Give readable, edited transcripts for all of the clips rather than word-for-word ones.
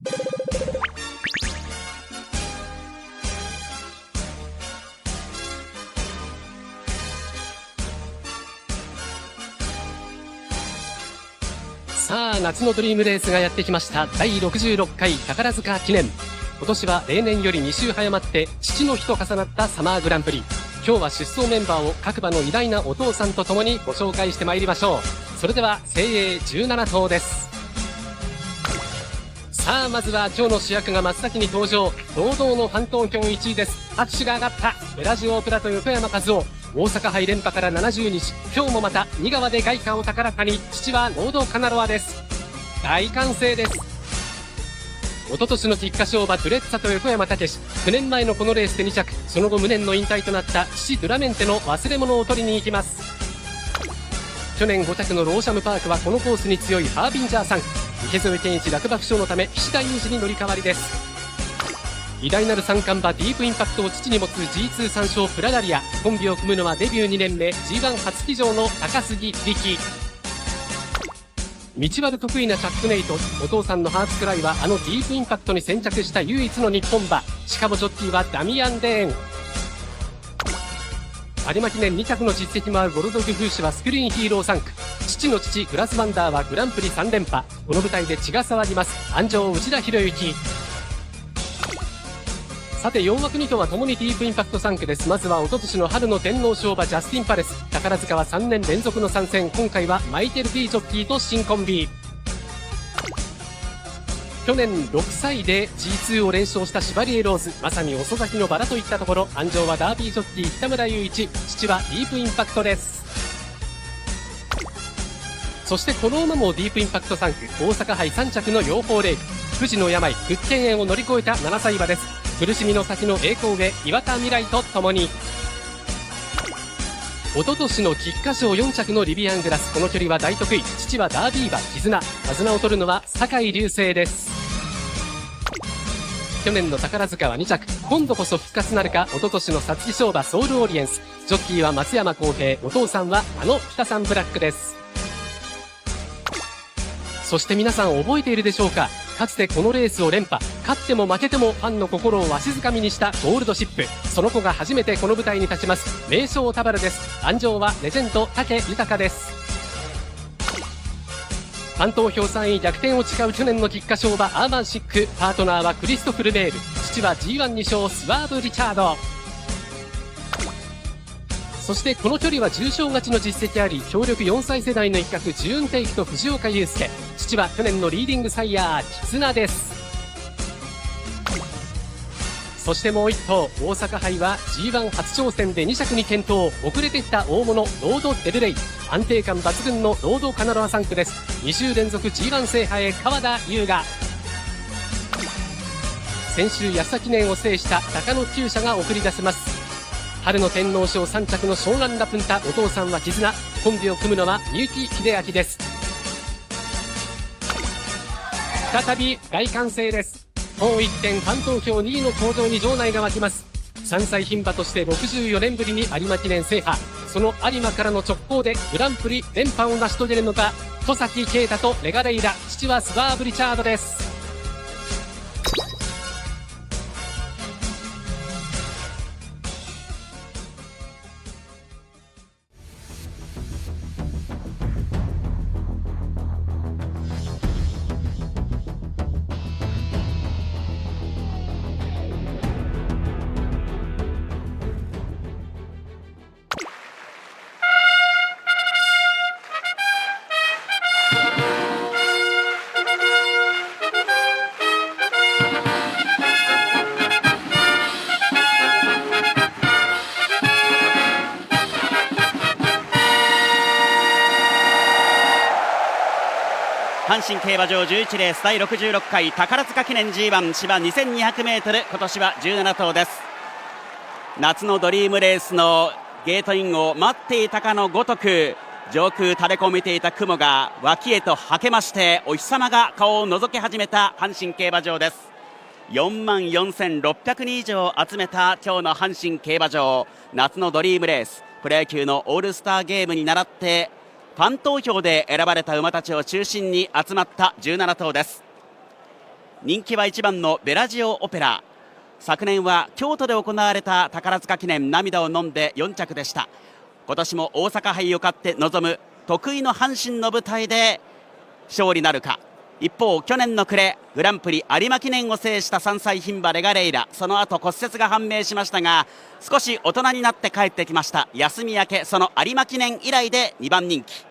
さあ、夏のドリームレースがやってきました。第66回宝塚記念。今年は例年より2週早まって父の日と重なったサマーグランプリ。今日は出走メンバーを各馬の偉大なお父さんと共にご紹介してまいりましょう。それでは精鋭17頭です。さあ、まずは今日の主役が真っ先に登場。堂々のファントンキョン1位です。拍手が上がったベラジオプラと横山和夫。大阪杯連覇から70日、今日もまた2側で外貨を高らかに。父はノードカナロアです。大歓声です。一昨年の菊花賞馬ドゥレッツァと横山武史、9年前のこのレースで2着、その後無念の引退となった父ドゥラメンテの忘れ物を取りに行きます。去年5着のローシャムパークはこのコースに強いハービンジャー3区。池添健一落馬負傷のため菱田裕二に乗り換わりです。偉大なる三冠馬ディープインパクトを父に持つ G2 参照プラダリア。コンビを組むのはデビュー2年目 G1 初騎乗の高杉力。道悪得意なチャックネイト。お父さんのハーツクライはあのディープインパクトに先着した唯一の日本馬。しかもジョッキーはダミアン・デーン。有馬記念2着の実績もあるボルドグフーシュはスクリーンヒーロー3区。父の父グラスワンダーはグランプリ3連覇。この舞台で血が騒ぎます。安城内田博之。さて4枠2頭はともにディープインパクト3区です。まずは一昨年の春の天皇賞馬ジャスティンパレス。宝塚は3年連続の参戦。今回はマイケル・P・ジョッキーと新コンビ。去年6歳で G2 を連勝したシバリエローズ。まさに遅咲きのバラといったところ。安城はダービージョッキー北村雄一。父はディープインパクトです。そしてこの馬もディープインパクト3区。大阪杯3着の養蜂レイク。富士の病屈腱炎を乗り越えた7歳馬です。苦しみの先の栄光へ岩田未来とともに。一昨年の菊花賞4着のリビアングラス。この距離は大得意。父はダービー馬絆。手綱を取るのは酒井隆成です。去年の宝塚は2着。今度こそ復活なるか。一昨年の皐月賞馬ソウルオリエンス。ジョッキーは松山康平。お父さんはあの北さんブラックです。そして皆さん覚えているでしょうか。かつてこのレースを連覇、勝っても負けてもファンの心をわしづかみにしたゴールドシップ。その子が初めてこの舞台に立ちます。名将タバルです。安城はレジェンド武豊です。ファン投票3位逆転を誓う去年の菊花賞馬アーマンシック。パートナーはクリストフル・ベール。父は G1 2勝スワーブ・リチャード。そしてこの距離は重賞勝ちの実績あり、強力4歳世代の一角ジューンテイクと藤岡祐介。父は去年のリーディングサイヤー絆です。そしてもう一頭大阪杯は G1 初挑戦で2着に健闘。遅れてきた大物ロードデルレイ。安定感抜群のロードカナロア3区です。2週連続 G1 制覇へ川田優雅。先週安田記念を制した高野厩舎が送り出せます。春の天皇賞3着の湘南ラプンタ。お父さんは絆。コンビを組むのは三幸秀明です。再び大歓声です。もう一点ファン投票2位の登場に場内が沸きます。3歳牝馬として64年ぶりに有馬記念制覇。その有馬からの直行でグランプリ連覇を成し遂げるのか。戸崎圭太とレガレイラ。父はスワーブ・リチャードです。阪神競馬場11レース第66回宝塚記念 G1 芝 2200m。 今年は17頭です。夏のドリームレースのゲートインを待っていたかのごとく、上空垂れ込めていた雲が脇へとはけまして、お日様が顔を覗き始めた阪神競馬場です。44,600人以上集めた今日の阪神競馬場。夏のドリームレース、プロ野球のオールスターゲームに倣ってファン投票で選ばれた馬たちを中心に集まった17頭です。人気は1番のベラジオオペラ。昨年は京都で行われた宝塚記念涙を飲んで4着でした。今年も大阪杯を勝って臨む得意の阪神の舞台で勝利なるか。一方去年の暮れグランプリ有馬記念を制した3歳牝馬レガレイラ、その後骨折が判明しましたが少し大人になって帰ってきました。休み明けその有馬記念以来で2番人気。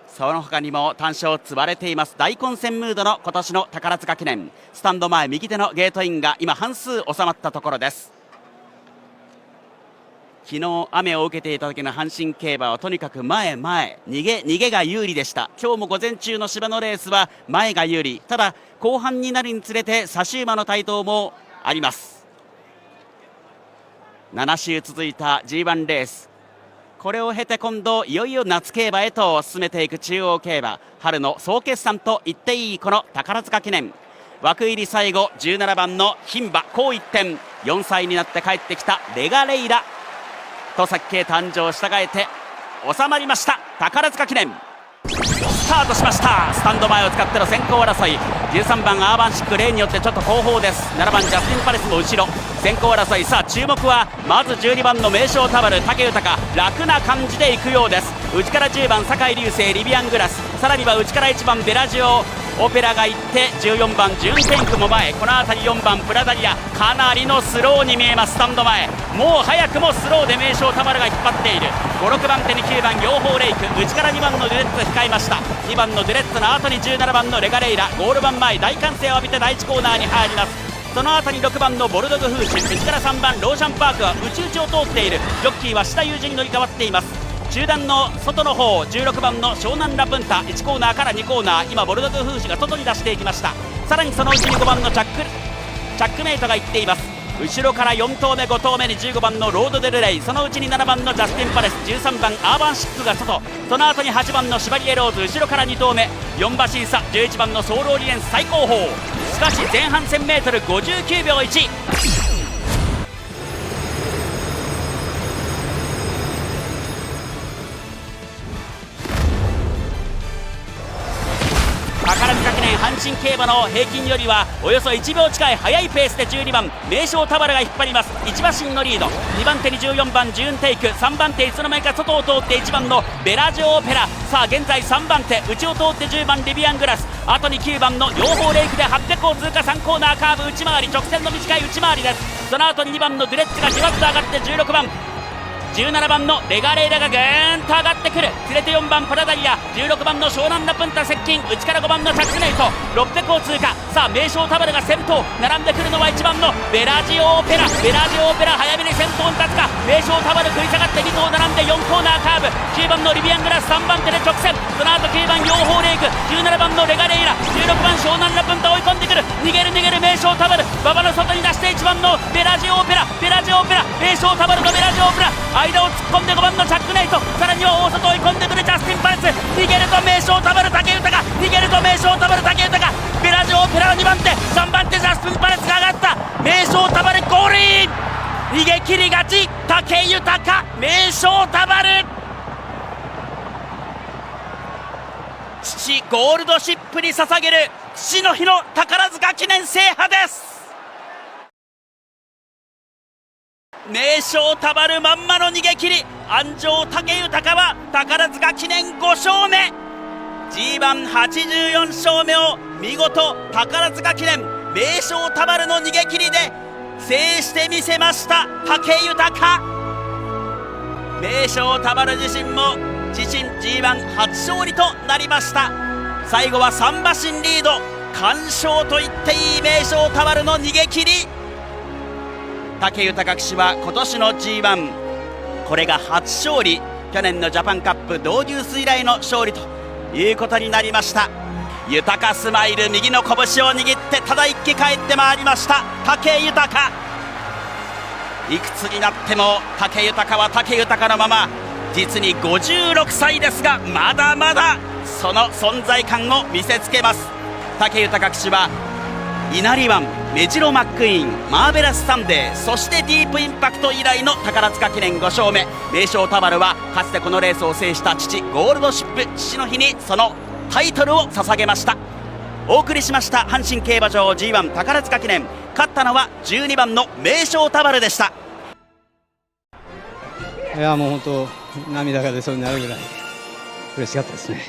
その他にも単勝積まれています。大混戦ムードの今年の宝塚記念。スタンド前右手のゲートインが今半数収まったところです。昨日雨を受けていた時の阪神競馬はとにかく前逃げが有利でした。今日も午前中の芝のレースは前が有利。ただ後半になるにつれて差し馬の台頭もあります。7週続いた G1 レース、これを経て今度いよいよ夏競馬へと進めていく中央競馬。春の総決算と言っていいこの宝塚記念。枠入り最後17番の牝馬好一点、4歳になって帰ってきたレガレイラと先系誕生従えて収まりました宝塚記念。スタートしました。スタンド前を使っての先行争い。13番アーバンシックレーンによってちょっと後方です。7番ジャスティンパレスも後ろ先行争い。さあ注目はまず12番の名将タバル武豊、楽な感じでいくようです。内から10番酒井流星リビアングラス、さらには内から1番ベラジオオペラが行って14番ジュンテンクも前、この辺り4番プラダリア、かなりのスローに見えます。スタンド前もう早くもスローで名将タバルが引っ張っている。5、6番手に9番養蜂レイク、内から2番のデュレッツ控えました。2番のデュレッツの後に17番のレガレイラ、ゴール板前大歓声を浴びて第1コーナーに入ります。その後に6番のボルドグフーシュ、内から3番ローシャンパークは内々を通っている。ジョッキーは志田友人に乗り換わっています。中段の外の方16番の湘南ラプンタ、1コーナーから2コーナー、今ボルドグフーシュが外に出していきました。さらにそのうちに5番のチャックメイトが行っています。後ろから4頭目5頭目に15番のロードデルレイ、そのうちに7番のジャスティンパレス、13番アーバンシックが外、その後に8番のシバリエローズ、後ろから2頭目4馬審査11番のソウルオリエンス最高峰。しかし前半 1000m59秒1。宝塚記念阪神競馬の平均よりはおよそ1秒近い速いペースで12番名将タバルが引っ張ります。1馬身のリード。2番手に14番ジューンテイク、3番手いつの間にか外を通って1番のベラジオオペラ。さあ現在3番手内を通って10番リビアングラス、後に9番の養蜂レイクで800を通過、3コーナーカーブ内回り、直線の短い内回りです。その後に2番のデュレッツがじわっと上がって16番17番のレガレイラがぐーんと上がってくる。連れて4番プラダリア、16番の湘南ラプンタ接近、内から5番のチャックネイト600を通過。さあ名将タバルが先頭、並んでくるのは1番のベラジオオペラ。早めに先頭に立つか。名将タバル食い下がって2頭並んで4コーナーカーブ、9番のリビアングラス3番手で直線、その後9番養蜂レイク、17番のレガレイラ、16番湘南ラプンタ追い込んでくる。逃げる名将タバル、馬場の外に出して1番のベラジオオペラ、名将タバルのベラジオオペラ、間を突っ込んで5番のチャックネイト、さらには大外追い込んでくるジャスティンパレス、逃げると名将タバル武豊、ベラジオオペラは2番手、3番手ジャスティンパレスが上がった。名将タバルゴールイン、逃げ切り勝ち武豊、名将タバル。父ゴールドシップに捧げる父の日の宝塚記念制覇です。名将タバルまんまの逃げ切り、安城武豊は宝塚記念5勝目、 G184 勝目を見事宝塚記念名将タバルの逃げ切りで制してみせました武豊。名将タバル自身も自身 G1 初勝利となりました。最後は3馬身リード、完勝と言っていい名将タバルの逃げ切り。武豊騎手は今年の G1 これが初勝利、去年のジャパンカップドーデュース以来の勝利ということになりました。豊スマイル、右の拳を握ってただ一気帰ってまいりました武豊。いくつになっても武豊は武豊のまま、実に56歳ですがまだまだその存在感を見せつけます。武豊騎手は稲荷湾、メジロマックイーン、マーベラスサンデー、そしてディープインパクト以来の宝塚記念5勝目。名将タバルはかつてこのレースを制した父ゴールドシップ父の日にそのタイトルを捧げました。お送りしました阪神競馬場 G1 宝塚記念、勝ったのは12番の名将タバルでした。いやもう本当涙が出そうになるぐらい嬉しかったですね。